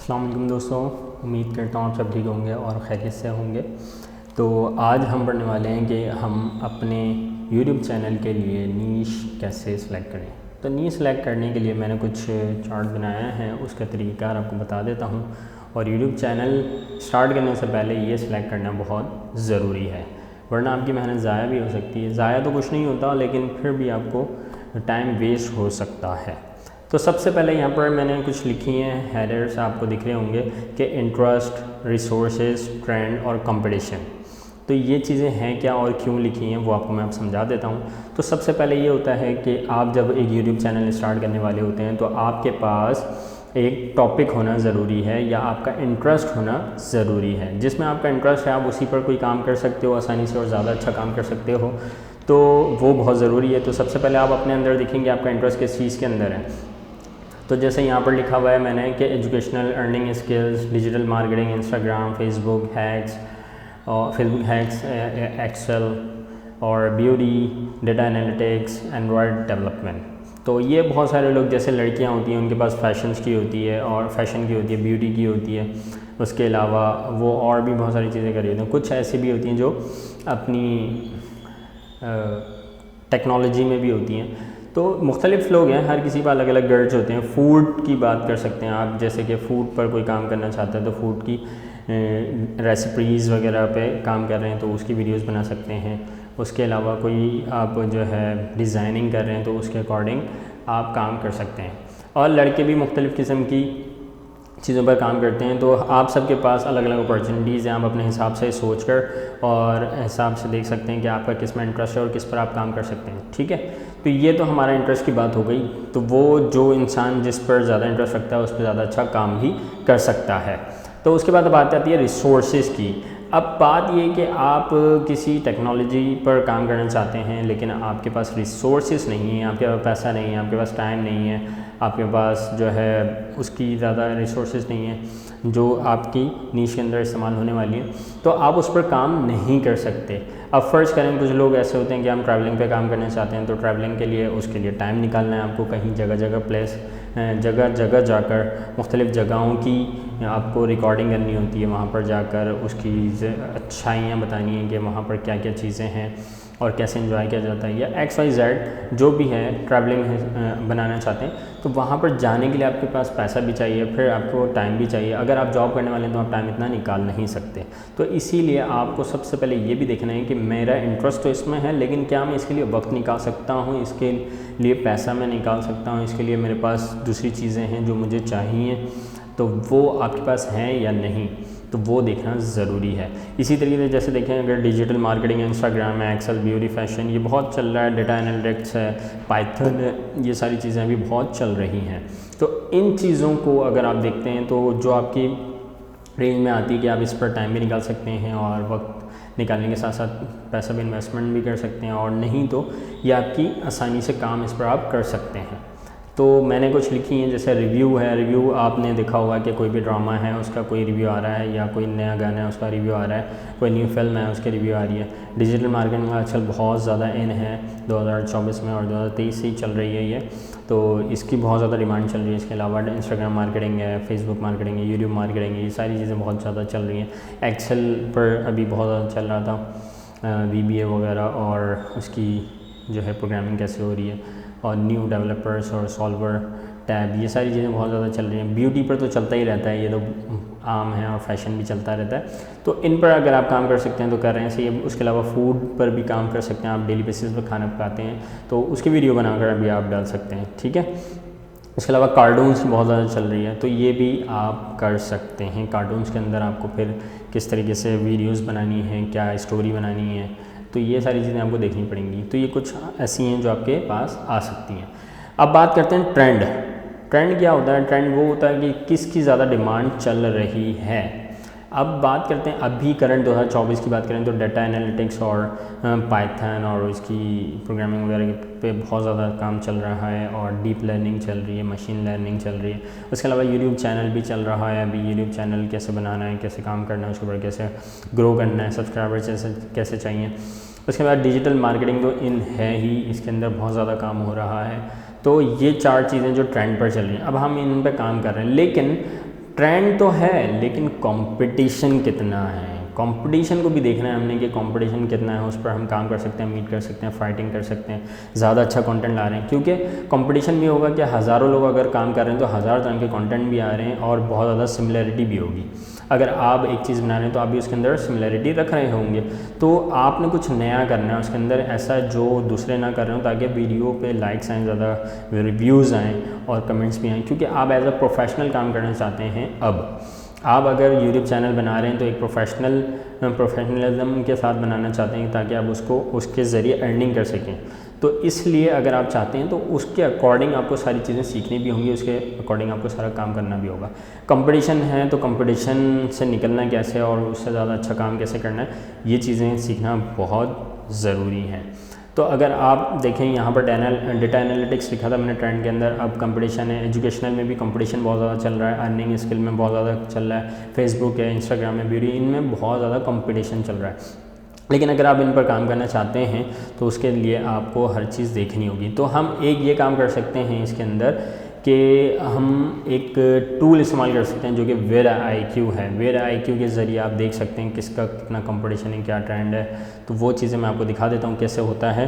अस्सलाम वालेकुम दोस्तों, उम्मीद करता हूँ आप सब ठीक होंगे और खैरियत से होंगे। तो आज हम पढ़ने वाले हैं कि हम अपने यूट्यूब चैनल के लिए नीश कैसे सिलेक्ट करें। तो नीश सिलेक्ट करने के लिए मैंने कुछ चार्ट बनाया है, उसका तरीक़ाकार आपको बता देता हूँ। और यूट्यूब चैनल स्टार्ट करने से पहले ये सिलेक्ट करना बहुत ज़रूरी है, वरना आपकी मेहनत ज़ाया भी हो सकती है। ज़ाया तो कुछ नहीं होता, लेकिन फिर भी आपको टाइम वेस्ट हो सकता है। तो सबसे पहले यहाँ पर मैंने कुछ लिखी हैं हेडर्स, आपको दिख रहे होंगे कि इंटरेस्ट, रिसोर्सेज, ट्रेंड और कंपटीशन। तो ये चीज़ें हैं क्या और क्यों लिखी हैं वो आपको मैं अब समझा देता हूँ। तो सबसे पहले ये होता है कि आप जब एक यूट्यूब चैनल स्टार्ट करने वाले होते हैं तो आपके पास एक टॉपिक होना ज़रूरी है या आपका इंटरेस्ट होना ज़रूरी है। जिसमें आपका इंटरेस्ट है आप उसी पर कोई काम कर सकते हो आसानी से और ज़्यादा अच्छा काम कर सकते हो, तो वो बहुत ज़रूरी है। तो सबसे पहले आप अपने अंदर देखेंगे आपका इंटरेस्ट किस चीज़ के अंदर है। तो जैसे यहाँ पर लिखा हुआ है मैंने कि educational, earning skills, digital marketing, Instagram, Facebook hacks, Excel और beauty, data analytics, Android development. तो ये बहुत सारे लोग, जैसे लड़कियाँ होती हैं उनके पास फैशंस की होती है और फैशन की होती है, ब्यूटी की होती है, उसके अलावा वो और भी बहुत सारी चीज़ें कर रही होती हैं। कुछ ऐसी भी होती हैं जो अपनी टेक्नोलॉजी में भी होती हैं। तो मुख्तलिफ़ लोग हैं, हर किसी का अलग अलग गर्ज होते हैं। फ़ूड की बात कर सकते हैं आप, जैसे कि फ़ूड पर कोई काम करना चाहता है तो फ़ूड की रेसिपीज़ वगैरह पे काम कर रहे हैं तो उसकी वीडियोस बना सकते हैं। उसके अलावा कोई आप जो है डिज़ाइनिंग कर रहे हैं तो उसके अकॉर्डिंग आप काम कर सकते हैं। और लड़के भी मुख्तलिफ़ किस्म की चीज़ों पर काम करते हैं। तो आप सबके पास अलग अलग अपॉर्चुनिटीज़ हैं, आप अपने हिसाब से सोचकर और हिसाब से देख सकते हैं कि आपका किस में इंटरेस्ट है और किस पर आप काम कर सकते हैं। ठीक है, तो ये तो हमारा इंटरेस्ट की बात हो गई। तो वो जो इंसान जिस पर ज़्यादा इंटरेस्ट रखता है उस पर ज़्यादा अच्छा काम भी कर सकता है। तो उसके बाद बात आती है रिसोर्सेज की। अब बात ये कि आप किसी टेक्नोलॉजी पर काम करना चाहते हैं लेकिन आपके पास रिसोर्सेज नहीं है, आपके पास पैसा नहीं है, आपके पास टाइम नहीं है, आपके पास जो है उसकी ज़्यादा रिसोर्सेज नहीं है जो आपकी नीश के अंदर इस्तेमाल होने वाली है, तो आप उस पर काम नहीं कर सकते। अब फ़र्ज़ करें कुछ लोग ऐसे होते हैं कि हम ट्रैवलिंग पे काम करना चाहते हैं, तो ट्रैवलिंग के लिए उसके लिए टाइम निकालना है आपको, कहीं जगह जगह जाकर मुख्तलिफ़ जगहों की आपको रिकॉर्डिंग करनी होती है, वहाँ पर जाकर उसकी अच्छाइयाँ बतानी है कि वहाँ पर क्या क्या चीज़ें हैं और कैसे एंजॉय किया जाता है, या XYZ जो भी है ट्रैवलिंग बनाना चाहते हैं तो वहाँ पर जाने के लिए आपके पास पैसा भी चाहिए, फिर आपको टाइम भी चाहिए। अगर आप जॉब करने वाले हैं तो आप टाइम इतना निकाल नहीं सकते। तो इसीलिए आपको सबसे पहले ये भी देखना है कि मेरा इंटरेस्ट तो इसमें है, लेकिन क्या मैं इसके लिए वक्त निकाल सकता हूँ, इसके लिए पैसा मैं निकाल सकता हूँ, इसके लिए मेरे पास दूसरी चीज़ें हैं जो मुझे चाहिए, तो वो आपके पास हैं या नहीं, तो वो देखना ज़रूरी है। इसी तरीके से जैसे देखें अगर डिजिटल मार्केटिंग, इंस्टाग्राम है, एक्सेल, ब्यूटी, फैशन, ये बहुत चल रहा है, डेटा एनालिटिक्स है, पाइथन है, ये सारी चीज़ें अभी बहुत चल रही हैं। तो इन चीज़ों को अगर आप देखते हैं तो जो आपकी रेंज में आती है कि आप इस पर टाइम भी निकाल सकते हैं और वक्त निकालने के साथ साथ पैसा भी इन्वेस्टमेंट भी कर सकते हैं, और नहीं तो ये आपकी आसानी से काम इस पर आप कर सकते हैं। तो मैंने कुछ लिखी हैं, जैसे रिव्यू है। रिव्यू आपने देखा होगा कि कोई भी ड्रामा है उसका कोई रिव्यू आ रहा है, या कोई नया गाना है उसका रिव्यू आ रहा है, कोई न्यू फिल्म है उसकी रिव्यू आ रही है। डिजिटल मार्केटिंग आजकल बहुत ज़्यादा इन है 2024 में, और 2023 से ही चल रही है ये, तो इसकी बहुत ज़्यादा डिमांड चल रही है। इसके अलावा इंस्टाग्राम मार्केटिंग है, फेसबुक मार्केटिंग है, यूट्यूब मार्केटिंग है, ये सारी चीज़ें बहुत ज़्यादा चल रही हैं। एक्सेल पर अभी बहुत ज़्यादा चल रहा था VBA वगैरह, और उसकी जो है प्रोग्रामिंग कैसे हो रही है, और न्यू डेवलपर्स और सॉल्वर टैब, ये सारी चीज़ें बहुत ज़्यादा चल रही हैं। ब्यूटी पर तो चलता ही रहता है, ये तो आम है, और फैशन भी चलता रहता है। तो इन पर अगर आप काम कर सकते हैं तो कर रहे हैं सही। उसके अलावा फूड पर भी काम कर सकते हैं, आप डेली बेसिस पर खाना पकाते हैं तो उसकी वीडियो बनाकर भी आप डाल सकते हैं। ठीक है, इसके अलावा कार्टून्स बहुत ज़्यादा चल रही है, तो ये भी आप कर सकते हैं। कार्टून्स के अंदर आपको फिर किस तरीके से वीडियोज़ बनानी है, क्या स्टोरी बनानी है, तो ये सारी चीज़ें आपको देखनी पड़ेंगी। तो ये कुछ ऐसी हैं जो आपके पास आ सकती हैं। अब बात करते हैं ट्रेंड। ट्रेंड क्या होता है? ट्रेंड वो होता है कि किसकी ज़्यादा डिमांड चल रही है। अब बात करते हैं अभी करंट 2024 की बात करें तो डेटा एनालिटिक्स और पाइथन और उसकी प्रोग्रामिंग वगैरह पे बहुत ज़्यादा काम चल रहा है, और डीप लर्निंग चल रही है, मशीन लर्निंग चल रही है। उसके अलावा यूट्यूब चैनल भी चल रहा है। अभी यूट्यूब चैनल कैसे बनाना है, कैसे काम करना है, उसके ऊपर कैसे ग्रो करना है, सब्सक्राइबर कैसे चाहिए। उसके बाद डिजिटल मार्केटिंग तो इन है ही, इसके अंदर बहुत ज़्यादा काम हो रहा है। तो ये 4 चीज़ें जो ट्रेंड पर चल रही हैं, अब हम इन पर काम कर रहे हैं, लेकिन ट्रेंड तो है लेकिन कंपटीशन कितना है, कंपटीशन को भी देखना है हमने कि कंपटीशन कितना है, उस पर हम काम कर सकते हैं, मीट कर सकते हैं, फाइटिंग कर सकते हैं, ज़्यादा अच्छा कंटेंट ला रहे हैं। क्योंकि कंपटीशन भी होगा कि हज़ारों लोग अगर काम कर रहे हैं तो हज़ार तरह के कंटेंट भी आ रहे हैं और बहुत ज़्यादा सिमिलरिटी भी होगी। अगर आप एक चीज़ बना रहे हैं तो आप भी उसके अंदर सिमिलरिटी रख रहे होंगे, तो आपने कुछ नया करना है उसके अंदर ऐसा जो दूसरे ना कर रहे हो, ताकि वीडियो पे लाइक्स आएँ, ज़्यादा रिव्यूज़ आएँ और कमेंट्स भी आएँ। क्योंकि आप एज अ प्रोफेशनल काम करना चाहते हैं। अब आप अगर यूट्यूब चैनल बना रहे हैं तो एक प्रोफेशनलिज्म के साथ बनाना चाहते हैं ताकि आप उसको उसके ज़रिए अर्निंग कर सकें। तो इसलिए अगर आप चाहते हैं तो उसके अकॉर्डिंग आपको सारी चीज़ें सीखनी भी होंगी, उसके अकॉर्डिंग आपको सारा काम करना भी होगा। कंपटीशन है तो कंपटीशन से निकलना कैसे और उससे ज़्यादा अच्छा काम कैसे करना है, ये चीज़ें सीखना बहुत ज़रूरी है। तो अगर आप देखें यहाँ पर डेटा एनालिटिक्स लिखा था मैंने ट्रेंड के अंदर, अब कंपटीशन है। एजुकेशनल में भी कंपटीशन बहुत ज़्यादा चल रहा है, अर्निंग स्किल में बहुत ज़्यादा चल रहा है, फेसबुक है, इंस्टाग्राम है, ब्यूटी, इनमें बहुत ज़्यादा कंपटीशन चल रहा है। लेकिन अगर आप इन पर काम करना चाहते हैं तो उसके लिए आपको हर चीज़ देखनी होगी। तो हम एक ये काम कर सकते हैं इसके अंदर कि हम एक टूल इस्तेमाल कर सकते हैं जो कि वेरा IQ है। वेरा IQ के ज़रिए आप देख सकते हैं किसका कितना कंपटीशन है, क्या ट्रेंड है। तो वो चीज़ें मैं आपको दिखा देता हूँ कैसे होता है।